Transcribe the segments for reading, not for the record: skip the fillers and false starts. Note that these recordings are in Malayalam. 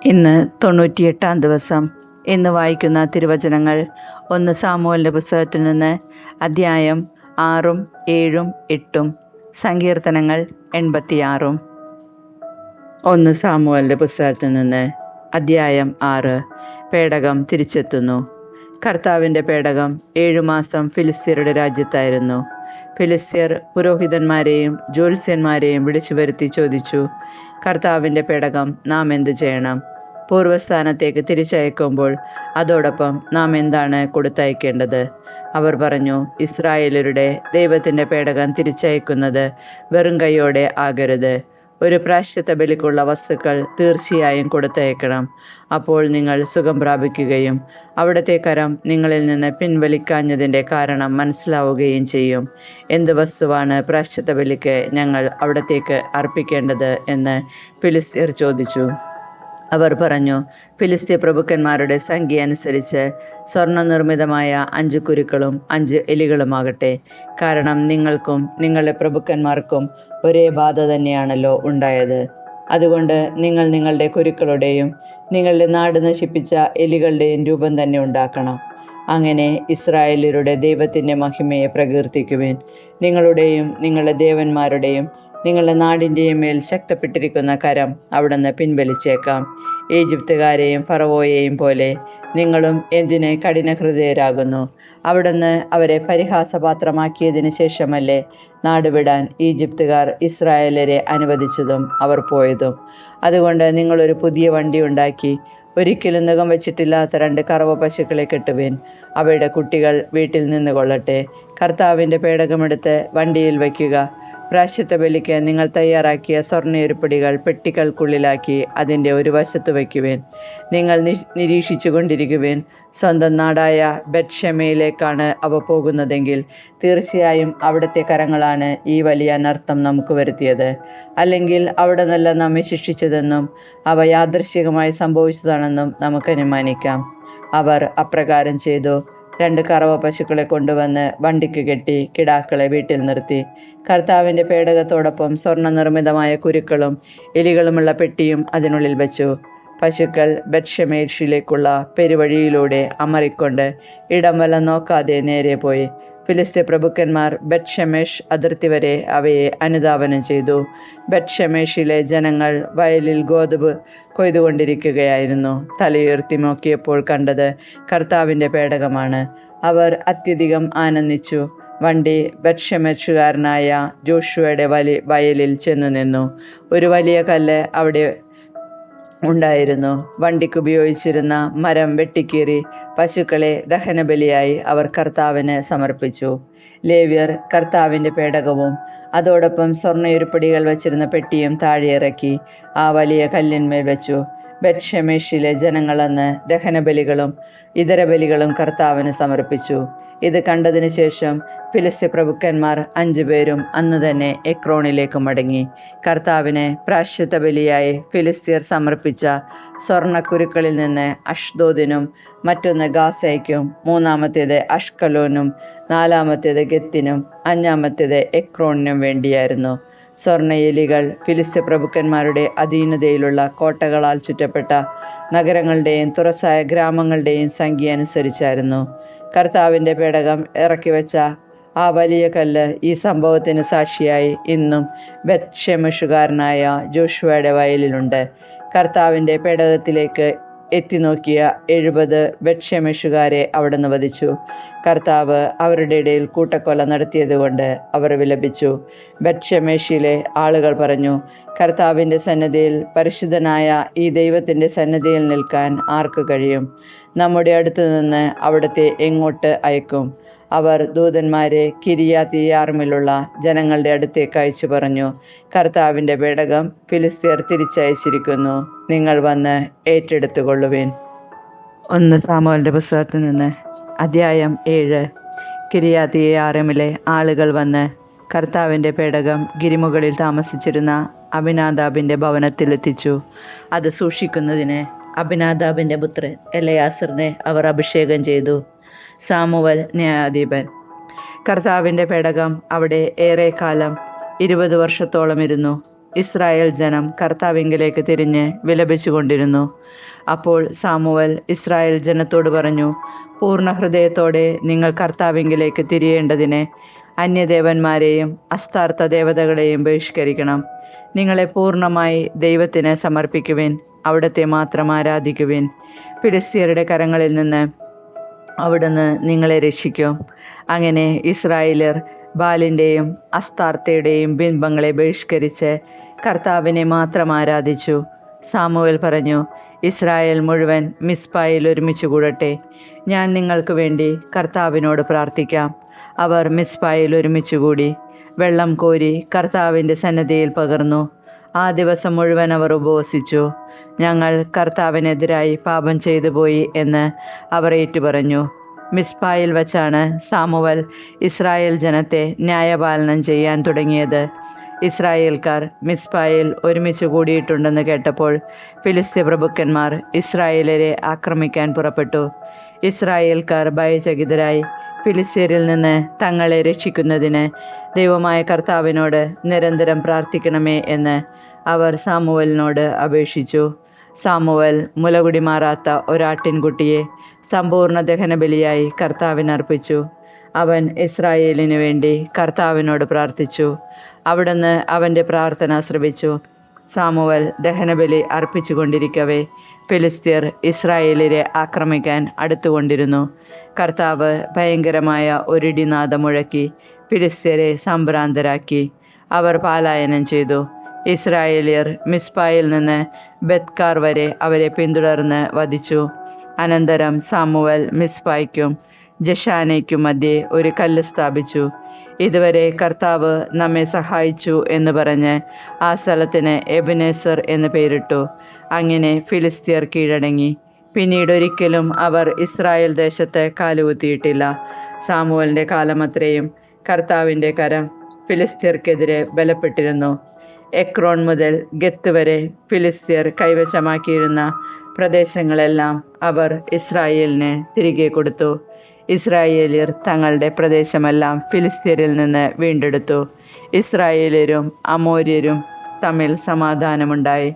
ഇന്ന് 98-ാം ദിവസം. ഇന്ന് വായിക്കുന്ന തിരുവചനങ്ങൾ 1 സാമുവേലിൻ്റെ പുസ്തകത്തിൽ നിന്ന് അദ്ധ്യായം 6, 7, 8, സങ്കീർത്തനങ്ങൾ 86. 1 സാമുവേലിൻ്റെ പുസ്തകത്തിൽ നിന്ന് അദ്ധ്യായം 6. പേടകം തിരിച്ചെത്തുന്നു. കർത്താവിൻ്റെ പേടകം 7 മാസം ഫിലിസ്ത്യരുടെ രാജ്യത്തായിരുന്നു. ഫിലിസ്ത്യർ പുരോഹിതന്മാരെയും ജ്യോത്സ്യന്മാരെയും വിളിച്ചു വരുത്തി ചോദിച്ചു, കർത്താവിൻ്റെ പേടകം നാം എന്തു ചെയ്യണം? പൂർവ്വസ്ഥാനത്തേക്ക് തിരിച്ചയക്കുമ്പോൾ അതോടൊപ്പം നാം എന്താണ് കൊടുത്തയക്കേണ്ടത്? അവർ പറഞ്ഞു, ഇസ്രായേലരുടെ ദൈവത്തിൻ്റെ പേടകം തിരിച്ചയക്കുന്നത് വെറും കൈയോടെ ആകരുത്. ഒരു പ്രായശ്ചിത്ത ബലിക്കുള്ള വസ്തുക്കൾ തീർച്ചയായും കൊടുത്തയക്കണം. അപ്പോൾ നിങ്ങൾ സുഖം പ്രാപിക്കുകയും അവിടുത്തെ കരം നിങ്ങളിൽ നിന്ന് പിൻവലിക്കാഞ്ഞതിൻ്റെ കാരണം മനസ്സിലാവുകയും ചെയ്യും. എന്ത് വസ്തുവാണ് പ്രായശ്ചിത്ത ബലിക്ക് ഞങ്ങൾ അവിടത്തേക്ക് അർപ്പിക്കേണ്ടത് എന്ന് ഫിലിസ്ത്യർ ചോദിച്ചു. അവർ പറഞ്ഞു, ഫിലിസ്ത്യ പ്രഭുക്കന്മാരുടെ സംഖ്യ അനുസരിച്ച് സ്വർണ്ണനിർമ്മിതമായ 5 കുരുക്കളും 5 എലികളുമാകട്ടെ. കാരണം നിങ്ങൾക്കും നിങ്ങളുടെ പ്രഭുക്കന്മാർക്കും ഒരേ ബാധ തന്നെയാണല്ലോ ഉണ്ടായത്. അതുകൊണ്ട് നിങ്ങൾ നിങ്ങളുടെ കുരുക്കളുടെയും നിങ്ങളുടെ നാട് നശിപ്പിച്ച എലികളുടെയും രൂപം തന്നെ ഉണ്ടാക്കണം. അങ്ങനെ ഇസ്രായേല്യരുടെ ദൈവത്തിൻ്റെ മഹിമയെ പ്രകീർത്തിക്കുവിൻ. നിങ്ങളുടെയും നിങ്ങളുടെ ദേവന്മാരുടെയും നിങ്ങളുടെ നാടിൻ്റെയും മേൽ ശക്തപ്പെട്ടിരിക്കുന്ന കരം അവിടുന്ന് പിൻവലിച്ചേക്കാം. ഈജിപ്തുകാരെയും ഫറവോയെയും പോലെ നിങ്ങളും എന്തിന് കഠിനഹൃദയരാകുന്നു? അവിടുന്ന് അവരെ പരിഹാസപാത്രമാക്കിയതിനു ശേഷമല്ലേ നാടുവിടാൻ ഈജിപ്തുകാർ ഇസ്രായേലരെ അനുവദിച്ചതും അവർ പോയതും? അതുകൊണ്ട് നിങ്ങളൊരു പുതിയ വണ്ടി ഉണ്ടാക്കി ഒരിക്കലും നുകം വെച്ചിട്ടില്ലാത്ത 2 കറവ പശുക്കളെ കെട്ടുവിൻ. അവയുടെ കുട്ടികൾ വീട്ടിൽ നിന്ന് കൊള്ളട്ടെ. കർത്താവിൻ്റെ പേടകമെടുത്ത് വണ്ടിയിൽ വയ്ക്കുക. പ്രായശ്ചിത്ത ബലിക്ക് നിങ്ങൾ തയ്യാറാക്കിയ സ്വർണ്ണയുരുപ്പടികൾ പെട്ടികൾക്കുള്ളിലാക്കി അതിൻ്റെ ഒരു വശത്ത് വയ്ക്കുവിൻ. നിങ്ങൾ നിരീക്ഷിച്ചു കൊണ്ടിരിക്കുവിൻ. സ്വന്തം നാടായ ബെത്ഷെമയിലേക്കാണ് അവ പോകുന്നതെങ്കിൽ തീർച്ചയായും അവിടുത്തെ കരങ്ങളാണ് ഈ വലിയ അനർത്ഥം നമുക്ക് വരുത്തിയത്. അല്ലെങ്കിൽ അവിടെ നല്ല നമ്മെ ശിക്ഷിച്ചതെന്നും അവ യാദൃശ്ചികമായി സംഭവിച്ചതാണെന്നും നമുക്ക് അനുമാനിക്കാം. അവർ അപ്രകാരം ചെയ്തു. 2 കറവ പശുക്കളെ കൊണ്ടുവന്ന് വണ്ടിക്ക് കെട്ടി കിടാക്കളെ വീട്ടിൽ നിർത്തി. കർത്താവിൻ്റെ പേടകത്തോടൊപ്പം സ്വർണ്ണനിർമ്മിതമായ കുരുക്കളും എലികളുമുള്ള പെട്ടിയും അതിനുള്ളിൽ വച്ചു. പശുക്കൾ ബെത്ഷെമേഷിലേക്കുള്ള പെരുവഴിയിലൂടെ അമറിക്കൊണ്ട് ഇടം വലം നോക്കാതെ നേരെ പോയി. ഫിലിസ്ത്യ പ്രഭുക്കന്മാർ ബെത്ഷെമേഷ് അതിർത്തി വരെ അവയെ അനുധാവനം ചെയ്തു. ബെത്ഷെമേഷിലെ ജനങ്ങൾ വയലിൽ ഗോതമ്പ് കൊയ്തുകൊണ്ടിരിക്കുകയായിരുന്നു. തലയുയർത്തി നോക്കിയപ്പോൾ കണ്ടത് കർത്താവിൻ്റെ പേടകമാണ്. അവർ അത്യധികം ആനന്ദിച്ചു. വണ്ടി ബെത്ഷെമേഷുകാരനായ ജോഷുവയുടെ വയലിൽ ചെന്നു നിന്നു. ഒരു വലിയ കല്ല് അവിടെ ഉണ്ടായിരുന്നു. വണ്ടിക്ക് ഉപയോഗിച്ചിരുന്ന മരം വെട്ടിക്കീറി പശുക്കളെ ദഹനബലിയായി അവർ കർത്താവിന് സമർപ്പിച്ചു. ലേവ്യർ കർത്താവിൻ്റെ പേടകവും അതോടൊപ്പം സ്വർണ്ണയുരുപ്പടികൾ വച്ചിരുന്ന പെട്ടിയും താഴെ ഇറക്കി ആ വലിയ കല്ലിന്മേൽ വെച്ചു. ബെത്ഷെമേഷിലെ ജനങ്ങളന്ന് ദഹനബലികളും ഇതര ബലികളും കർത്താവിന് സമർപ്പിച്ചു. ഇത് കണ്ടതിന് ശേഷം ഫിലിസ്ത്യ പ്രഭുക്കന്മാർ 5 പേരും അന്ന് തന്നെ എക്രോണിലേക്ക് മടങ്ങി. കർത്താവിന് പ്രായശ്ചിത്ത ബലിയായി ഫിലിസ്ത്യർ സമർപ്പിച്ച സ്വർണ്ണക്കുരുക്കളിൽ നിന്ന് അഷ്ദോദിനും മറ്റൊന്ന് ഗാസയ്ക്കും 3-ാമത്തേത് അഷ്കലോനും 4-ാമത്തേത് ഗത്തിനും 5-ാമത്തേത് എക്രോണിനും വേണ്ടിയായിരുന്നു. സ്വർണ്ണ എലികൾ ഫിലിസ്ത്യ പ്രഭുക്കന്മാരുടെ അധീനതയിലുള്ള കോട്ടകളാൽ ചുറ്റപ്പെട്ട നഗരങ്ങളുടെയും തുറസായ ഗ്രാമങ്ങളുടെയും സംഖ്യ അനുസരിച്ചായിരുന്നു. കർത്താവിൻ്റെ പേടകം ഇറക്കി വെച്ച ആ വലിയ കല്ല് ഈ സംഭവത്തിന് സാക്ഷിയായി ഇന്നും ബെത്ഷെമേഷുകാരനായ ജോഷുവയുടെ വയലിലുണ്ട്. കർത്താവിൻ്റെ പേടകത്തിലേക്ക് എത്തി നോക്കിയ 70 ബെത്ഷെമേഷുകാരെ അവിടുന്ന് വധിച്ചു. കർത്താവ് അവരുടെ ഇടയിൽ കൂട്ടക്കൊല നടത്തിയതുകൊണ്ട് അവർ വിലപിച്ചു. ബെത്ഷെമേഷിലെ ആളുകൾ പറഞ്ഞു, കർത്താവിൻ്റെ സന്നിധിയിൽ, പരിശുദ്ധനായ ഈ ദൈവത്തിൻ്റെ സന്നിധിയിൽ നിൽക്കാൻ ആർക്ക് കഴിയും? നമ്മുടെ അടുത്തു നിന്ന് അവിടുത്തെ എങ്ങോട്ട് അയക്കും? അവർ ദൂതന്മാരെ കിരിയാത്യയാറിമിലുള്ള ജനങ്ങളുടെ അടുത്തേക്ക് അയച്ചു പറഞ്ഞു, കർത്താവിൻ്റെ പേടകം ഫിലിസ്ത്യർ തിരിച്ചയച്ചിരിക്കുന്നു. നിങ്ങൾ വന്ന് ഏറ്റെടുത്തുകൊള്ളുവിൻ. 1 സാമുവേലിൻ്റെ പുസ്തകത്തിൽ നിന്ന് അദ്ധ്യായം 7. കിരിയാത്യയാറിമിലെ ആളുകൾ വന്ന് കർത്താവിൻ്റെ പേടകം ഗിരിമുകളിൽ താമസിച്ചിരുന്ന അബിനാദാബിൻ്റെ ഭവനത്തിലെത്തിച്ചു. അത് സൂക്ഷിക്കുന്നതിന് അബിനാദാബിൻ്റെ പുത്രൻ എലയാസറിനെ അവർ അഭിഷേകം ചെയ്തു. സാമുവൽ ന്യായാധിപൻ. കർത്താവിൻ്റെ പേടകം അവിടെ ഏറെ കാലം 20 വർഷത്തോളം ഇരുന്നു. ഇസ്രായേൽ ജനം കർത്താവിങ്കലേക്ക് തിരിഞ്ഞ് വിലപിച്ചുകൊണ്ടിരുന്നു. അപ്പോൾ സാമുവൽ ഇസ്രായേൽ ജനത്തോട് പറഞ്ഞു, പൂർണ്ണ ഹൃദയത്തോടെ നിങ്ങൾ കർത്താവിങ്കലേക്ക് തിരിയേണ്ടതിന് അന്യദേവന്മാരെയും അസ്താർത്ഥ ദേവതകളെയും ബഹിഷ്കരിക്കണം. നിങ്ങളെ പൂർണ്ണമായി ദൈവത്തിന് സമർപ്പിക്കുവിൻ, അവിടുത്തെ മാത്രം ആരാധിക്കുവിൻ. ഫിലിസ്ത്യരുടെ കരങ്ങളിൽ നിന്ന് അവിടുന്ന് നിങ്ങളെ രക്ഷിക്കും. അങ്ങനെ ഇസ്രായേലർ ബാലിൻ്റെയും അസ്താർത്ഥയുടെയും ബിംബങ്ങളെ ബഹിഷ്കരിച്ച് കർത്താവിനെ മാത്രം ആരാധിച്ചു. സാമുവേൽ പറഞ്ഞു, ഇസ്രായേൽ മുഴുവൻ മിസ്പായിൽ ഒരുമിച്ച് കൂടട്ടെ. ഞാൻ നിങ്ങൾക്ക് വേണ്ടി കർത്താവിനോട് പ്രാർത്ഥിക്കാം. അവർ മിസ്പായിൽ ഒരുമിച്ച് കൂടി വെള്ളം കോരി കർത്താവിൻ്റെ സന്നദ്ധിയിൽ പകർന്നു. ആ ദിവസം മുഴുവൻ അവർ ഉപവസിച്ചു. ഞങ്ങൾ കർത്താവിനെതിരായി പാപം ചെയ്തു പോയി എന്ന് അവർ ഏറ്റുപറഞ്ഞു. മിസ്പായിൽ വച്ചാണ് സാമുവൽ ഇസ്രായേൽ ജനത്തെ ന്യായപാലനം ചെയ്യാൻ തുടങ്ങിയത്. ഇസ്രായേൽക്കാർ മിസ്പായിൽ ഒരുമിച്ച് കൂടിയിട്ടുണ്ടെന്ന് കേട്ടപ്പോൾ ഫിലിസ്ത്യ പ്രഭുക്കന്മാർ ഇസ്രായേലരെ ആക്രമിക്കാൻ പുറപ്പെട്ടു. ഇസ്രായേൽക്കാർ ഭയചകിതരായി ഫിലിസ്ത്യരിൽ നിന്ന് തങ്ങളെ രക്ഷിക്കുന്നതിന് ദൈവമായ കർത്താവിനോട് നിരന്തരം പ്രാർത്ഥിക്കണമേ എന്ന് അവർ സാമുവലിനോട് അപേക്ഷിച്ചു. സാമുവൽ മുലകുടി മാറാത്ത ഒരാട്ടിൻകുട്ടിയെ സമ്പൂർണ്ണ ദഹനബലിയായി കർത്താവിനർപ്പിച്ചു. അവൻ ഇസ്രായേലിനു വേണ്ടി കർത്താവിനോട് പ്രാർത്ഥിച്ചു. അവിടുന്ന് അവൻ്റെ പ്രാർത്ഥന ശ്രവിച്ചു. സാമുവൽ ദഹനബലി അർപ്പിച്ചുകൊണ്ടിരിക്കവേ ഫിലിസ്ത്യർ ഇസ്രായേലിനെ ആക്രമിക്കാൻ അടുത്തുകൊണ്ടിരുന്നു. കർത്താവ് ഭയങ്കരമായ ഒരിടിനാദം മുഴക്കി ഫിലിസ്ത്യരെ സംഭ്രാന്തരാക്കി. അവർ പലായനം ചെയ്തു. ഇസ്രായേലിയർ മിസ്പായിൽ നിന്ന് ബെത്കാർ വരെ അവരെ പിന്തുടർന്ന് വധിച്ചു. അനന്തരം സാമുവൽ മിസ്പായ്ക്കും ജഷാനയ്ക്കും മധ്യേ ഒരു കല്ല് സ്ഥാപിച്ചു. ഇതുവരെ കർത്താവ് നമ്മെ സഹായിച്ചു എന്ന് പറഞ്ഞ് ആ സ്ഥലത്തിന് എബനേസർ എന്ന് പേരിട്ടു. അങ്ങനെ ഫിലിസ്ത്യർ കീഴടങ്ങി. പിന്നീടൊരിക്കലും അവർ ഇസ്രായേൽ ദേശത്ത് കാലുകുത്തിയിട്ടില്ല. സാമുവലിൻ്റെ കാലമത്രയും കർത്താവിൻ്റെ കരം ഫിലിസ്ത്യർക്കെതിരെ ബലപ്പെട്ടിരുന്നു. എക്രോൺ മുതൽ ഗത്ത് വരെ ഫിലിസ്ത്യർ കൈവശമാക്കിയിരുന്ന പ്രദേശങ്ങളെല്ലാം അവർ ഇസ്രായേലിന് തിരികെ കൊടുത്തു. ഇസ്രായേലിയർ തങ്ങളുടെ പ്രദേശമെല്ലാം ഫിലിസ്ത്യരിൽ നിന്ന് വീണ്ടെടുത്തു. ഇസ്രായേലിയരും അമോര്യരും തമ്മിൽ സമാധാനമുണ്ടായി.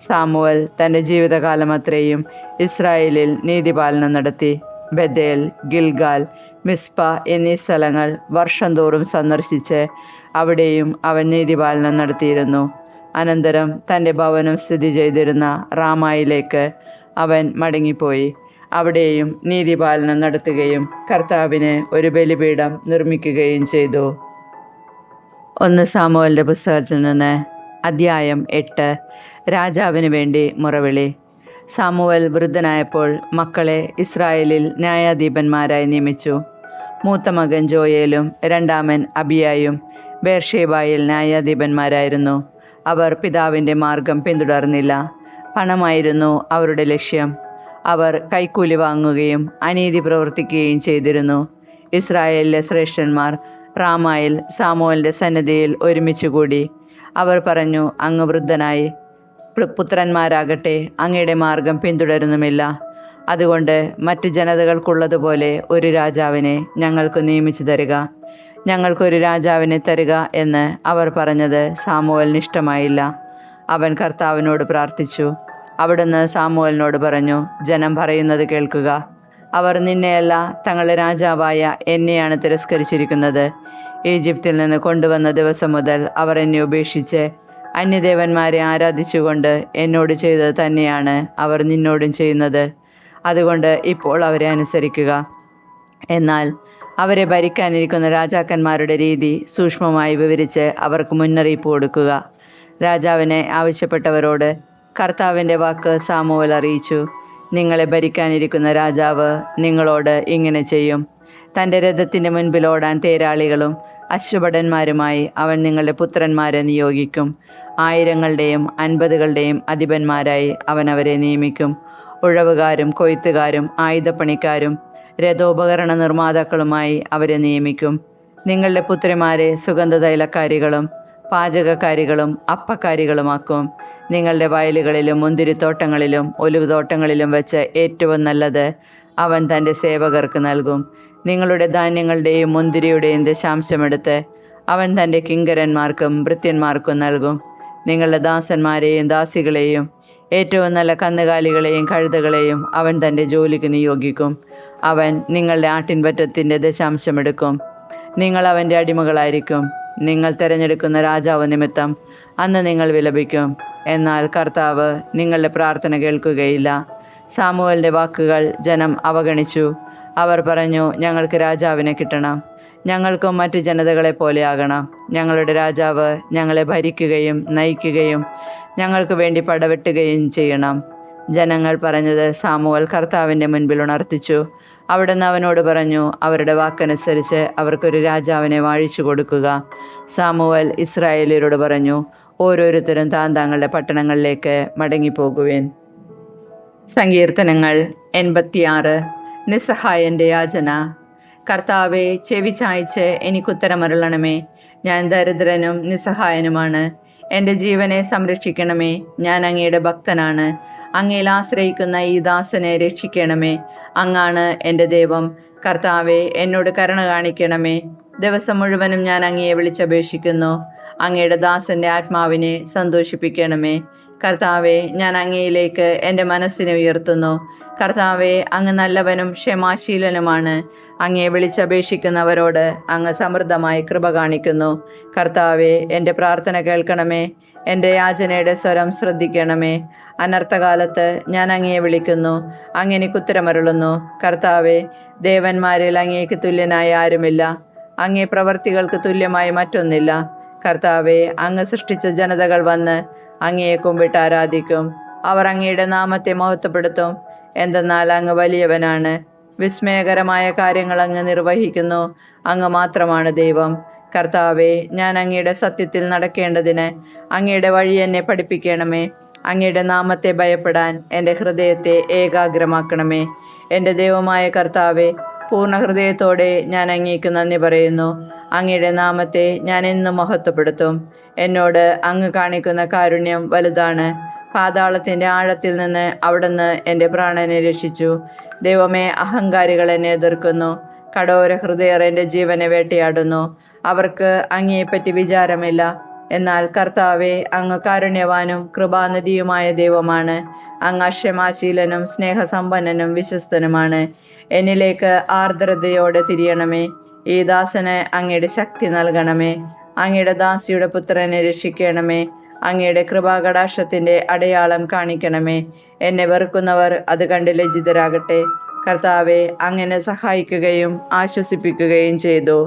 സാമുവൽ തൻ്റെ ജീവിതകാലമത്രയും ഇസ്രായേലിൽ നീതിപാലനം നടത്തി. ബഥേൽ, ഗിൽഗാൽ, മിസ്പ എന്നീ സ്ഥലങ്ങൾ വർഷം തോറും സന്ദർശിച്ച് അവിടെയും അവൻ നീതിപാലനം നടത്തിയിരുന്നു. അനന്തരം തൻ്റെ ഭവനം സ്ഥിതി ചെയ്തിരുന്ന റാമായിലേക്ക് അവൻ മടങ്ങിപ്പോയി. അവിടെയും നീതിപാലനം നടത്തുകയും കർത്താവിന് ഒരു ബലിപീഠം നിർമ്മിക്കുകയും ചെയ്തു. 1 സാമുവേലിൻ്റെ പുസ്തകത്തിൽ നിന്ന് അദ്ധ്യായം 8. രാജാവിന് വേണ്ടി മുറവിളി. സാമുവൽ വൃദ്ധനായപ്പോൾ മക്കളെ ഇസ്രായേലിൽ ന്യായാധിപന്മാരായി നിയമിച്ചു. മൂത്ത മകൻ ജോയേലും രണ്ടാമൻ അബിയായും ബേർഷേബായിൽ ന്യായാധിപന്മാരായിരുന്നു. അവർ പിതാവിൻ്റെ മാർഗം പിന്തുടർന്നില്ല. പണമായിരുന്നു അവരുടെ ലക്ഷ്യം. അവർ കൈക്കൂലി വാങ്ങുകയും അനീതി പ്രവർത്തിക്കുകയും ചെയ്തിരുന്നു. ഇസ്രായേലിലെ ശ്രേഷ്ഠന്മാർ റാമായിൽ സാമുവലിൻ്റെ സന്നിധിയിൽ ഒരുമിച്ചുകൂടി. അവർ പറഞ്ഞു, അങ്ങ് വൃദ്ധനായി, പുത്രന്മാരാകട്ടെ അങ്ങയുടെ മാർഗം പിന്തുടരുന്നുമില്ല. അതുകൊണ്ട് മറ്റ് ജനതകൾക്കുള്ളതുപോലെ ഒരു രാജാവിനെ ഞങ്ങൾക്ക് നിയമിച്ചു തരിക, ഞങ്ങൾക്കൊരു രാജാവിനെ തരിക എന്ന് അവർ പറഞ്ഞത് സാമുവലിന് ഇഷ്ടമായില്ല. അവൻ കർത്താവിനോട് പ്രാർത്ഥിച്ചു. അവിടുന്ന് സാമുവലിനോട് പറഞ്ഞു, ജനം പറയുന്നത് കേൾക്കുക. അവർ നിന്നെയല്ല, തങ്ങളുടെ രാജാവായ എന്നെയാണ് തിരസ്കരിച്ചിരിക്കുന്നത്. ഈജിപ്തിൽ നിന്ന് കൊണ്ടുവന്ന ദിവസം മുതൽ അവർ എന്നെ ഉപേക്ഷിച്ച് അന്യദേവന്മാരെ ആരാധിച്ചുകൊണ്ട് എന്നോട് ചെയ്തത് തന്നെയാണ് അവർ നിന്നോടും ചെയ്യുന്നത്. അതുകൊണ്ട് ഇപ്പോൾ അവരെ അനുസരിക്കുക. എന്നാൽ അവരെ ഭരിക്കാനിരിക്കുന്ന രാജാക്കന്മാരുടെ രീതി സൂക്ഷ്മമായി വിവരിച്ച് അവർക്ക് മുന്നറിയിപ്പ് കൊടുക്കുക. രാജാവിനെ ആവശ്യപ്പെട്ടവരോട് കർത്താവിൻ്റെ വാക്ക് സാമുവൽ അറിയിച്ചു. നിങ്ങളെ ഭരിക്കാനിരിക്കുന്ന രാജാവ് നിങ്ങളോട് ഇങ്ങനെ ചെയ്യും. തൻ്റെ രഥത്തിൻ്റെ മുൻപിൽ ഓടാൻ തേരാളികളും അശ്വഭടന്മാരുമായി അവൻ നിങ്ങളുടെ പുത്രന്മാരെ നിയോഗിക്കും. 1000കളുടെയും 50കളുടെയും അധിപന്മാരായി അവൻ അവരെ നിയമിക്കും. ഉഴവുകാരും കൊയ്ത്തുകാരും ആയുധപ്പണിക്കാരും രഥോപകരണ നിർമ്മാതാക്കളുമായി അവരെ നിയമിക്കും. നിങ്ങളുടെ പുത്രിമാരെ സുഗന്ധതൈലക്കാരികളും പാചകക്കാരികളും അപ്പക്കാരികളുമാക്കും. നിങ്ങളുടെ വയലുകളിലും മുന്തിരിത്തോട്ടങ്ങളിലും ഒലിവുതോട്ടങ്ങളിലും വെച്ച് ഏറ്റവും നല്ലത് അവൻ തൻ്റെ സേവകർക്ക് നൽകും. നിങ്ങളുടെ ധാന്യങ്ങളുടെയും മുന്തിരിയുടെയും ദശാംശമെടുത്ത് അവൻ തൻ്റെ കിങ്കരന്മാർക്കും ഭൃത്യന്മാർക്കും നൽകും. നിങ്ങളുടെ ദാസന്മാരെയും ദാസികളെയും ഏറ്റവും നല്ല കന്നുകാലികളെയും കഴുതകളെയും അവൻ തൻ്റെ ജോലിക്ക് നിയോഗിക്കും. അവൻ നിങ്ങളുടെ ആട്ടിൻപറ്റത്തിൻ്റെ ദശാംശമെടുക്കും. നിങ്ങൾ അവൻ്റെ അടിമകളായിരിക്കും. നിങ്ങൾ തിരഞ്ഞെടുക്കുന്ന രാജാവ് നിമിത്തം അന്ന് നിങ്ങൾ വിലപിക്കും. എന്നാൽ കർത്താവ് നിങ്ങളുടെ പ്രാർത്ഥന കേൾക്കുകയില്ല. സാമുവേലിൻ്റെ വാക്കുകൾ ജനം അവഗണിച്ചു. അവർ പറഞ്ഞു, ഞങ്ങൾക്ക് രാജാവിനെ കിട്ടണം. ഞങ്ങൾക്കും മറ്റു ജനതകളെ പോലെയാകണം. ഞങ്ങളുടെ രാജാവ് ഞങ്ങളെ ഭരിക്കുകയും നയിക്കുകയും ഞങ്ങൾക്ക് വേണ്ടി പടവെട്ടുകയും ചെയ്യണം. ജനങ്ങൾ പറഞ്ഞത് സാമുവേൽ കർത്താവിൻ്റെ മുൻപിൽ ഉണർത്തിച്ചു. അവിടുന്ന് അവനോട് പറഞ്ഞു, അവരുടെ വാക്കനുസരിച്ച് അവർക്കൊരു രാജാവിനെ വാഴിച്ചു കൊടുക്കുക. സാമുവേൽ ഇസ്രായേലിയരോട് പറഞ്ഞു, ഓരോരുത്തരും താങ്കളുടെ പട്ടണങ്ങളിലേക്ക് മടങ്ങിപ്പോകുവേൻ. സങ്കീർത്തനങ്ങൾ 86. നിസ്സഹായൻ്റെ യാചന. കർത്താവെ, ചെവി ചായ്ച്ച് എനിക്കുത്തരമരുളണമേ. ഞാൻ ദരിദ്രനും നിസ്സഹായനുമാണ്. എൻ്റെ ജീവനെ സംരക്ഷിക്കണമേ. ഞാൻ അങ്ങയുടെ ഭക്തനാണ്. അങ്ങയിൽ ആശ്രയിക്കുന്ന ഈ ദാസനെ രക്ഷിക്കണമേ. അങ്ങാണ് എൻ്റെ ദൈവം. കർത്താവെ, എന്നോട് കരുണ കാണിക്കണമേ. ദിവസം മുഴുവനും ഞാൻ അങ്ങയെ വിളിച്ചപേക്ഷിക്കുന്നു. അങ്ങയുടെ ദാസൻ്റെ ആത്മാവിനെ സന്തോഷിപ്പിക്കണമേ. കർത്താവെ, ഞാൻ അങ്ങയിലേക്ക് എൻ്റെ മനസ്സിനെ ഉയർത്തുന്നു. കർത്താവെ, അങ്ങ് നല്ലവനും ക്ഷമാശീലനുമാണ്. അങ്ങയെ വിളിച്ചപേക്ഷിക്കുന്നവരോട് അങ്ങ് സമൃദ്ധമായി കൃപ കാണിക്കുന്നു. കർത്താവെ, എൻ്റെ പ്രാർത്ഥന കേൾക്കണമേ. എൻ്റെ യാചനയുടെ സ്വരം ശ്രദ്ധിക്കണമേ. അനർത്ഥകാലത്ത് ഞാൻ അങ്ങയെ വിളിക്കുന്നു. അങ്ങെനിക്കുത്തരമരുളുന്നു. കർത്താവെ, ദേവന്മാരിൽ അങ്ങേക്ക് തുല്യനായ ആരുമില്ല. അങ്ങേ പ്രവർത്തികൾക്ക് തുല്യമായി മറ്റൊന്നില്ല. കർത്താവെ, അങ്ങ് സൃഷ്ടിച്ച ജനതകൾ വന്ന് അങ്ങയെ കുമ്പിട്ട് ആരാധിക്കും. അവർ അങ്ങയുടെ നാമത്തെ മഹത്വപ്പെടുത്തും. എന്തെന്നാൽ അങ്ങ് വലിയവനാണ്. വിസ്മയകരമായ കാര്യങ്ങൾ അങ്ങ് നിർവഹിക്കുന്നു. അങ്ങ് മാത്രമാണ് ദൈവം. കർത്താവെ, ഞാൻ അങ്ങയുടെ സത്യത്തിൽ നടക്കേണ്ടതിന് അങ്ങയുടെ വഴി എന്നെ പഠിപ്പിക്കണമേ. അങ്ങയുടെ നാമത്തെ ഭയപ്പെടാൻ എൻ്റെ ഹൃദയത്തെ ഏകാഗ്രമാക്കണമേ. എൻ്റെ ദൈവമായ കർത്താവെ, പൂർണ്ണ ഹൃദയത്തോടെ ഞാൻ അങ്ങേക്ക് നന്ദി പറയുന്നു. അങ്ങയുടെ നാമത്തെ ഞാൻ എന്നും മഹത്വപ്പെടുത്തും. എന്നോട് അങ്ങ് കാണിക്കുന്ന കാരുണ്യം വലുതാണ്. പാതാളത്തിൻ്റെ ആഴത്തിൽ നിന്ന് അവിടുന്ന് എൻ്റെ പ്രാണനെ രക്ഷിച്ചു. ദൈവമേ, അഹങ്കാരികൾ എന്നെ എതിർക്കുന്നു. കഠോര ഹൃദയർ എൻ്റെ ജീവനെ വേട്ടയാടുന്നു. അവർക്ക് അങ്ങയെപ്പറ്റി വിചാരമില്ല. എന്നാൽ കർത്താവെ, അങ്ങ് കാരുണ്യവാനും കൃപാനിധിയുമായ ദൈവമാണ്. അങ്ങ് ക്ഷമാശീലനും സ്നേഹസമ്പന്നനും വിശ്വസ്തനുമാണ്. എന്നിലേക്ക് ആർദ്രതയോടെ തിരിയണമേ. ഈ ദാസന് അങ്ങയുടെ ശക്തി നൽകണമേ. അങ്ങയുടെ ദാസിയുടെ പുത്രനെ രക്ഷിക്കണമേ. അങ്ങയുടെ കൃപാകടാക്ഷത്തിൻ്റെ അടയാളം കാണിക്കണമേ. എന്നെ വെറുക്കുന്നവർ അത് കണ്ട് ലജ്ജിതരാകട്ടെ. കർത്താവെ, അങ്ങനെ സഹായിക്കുകയും ആശ്വസിപ്പിക്കുകയും ചെയ്തു.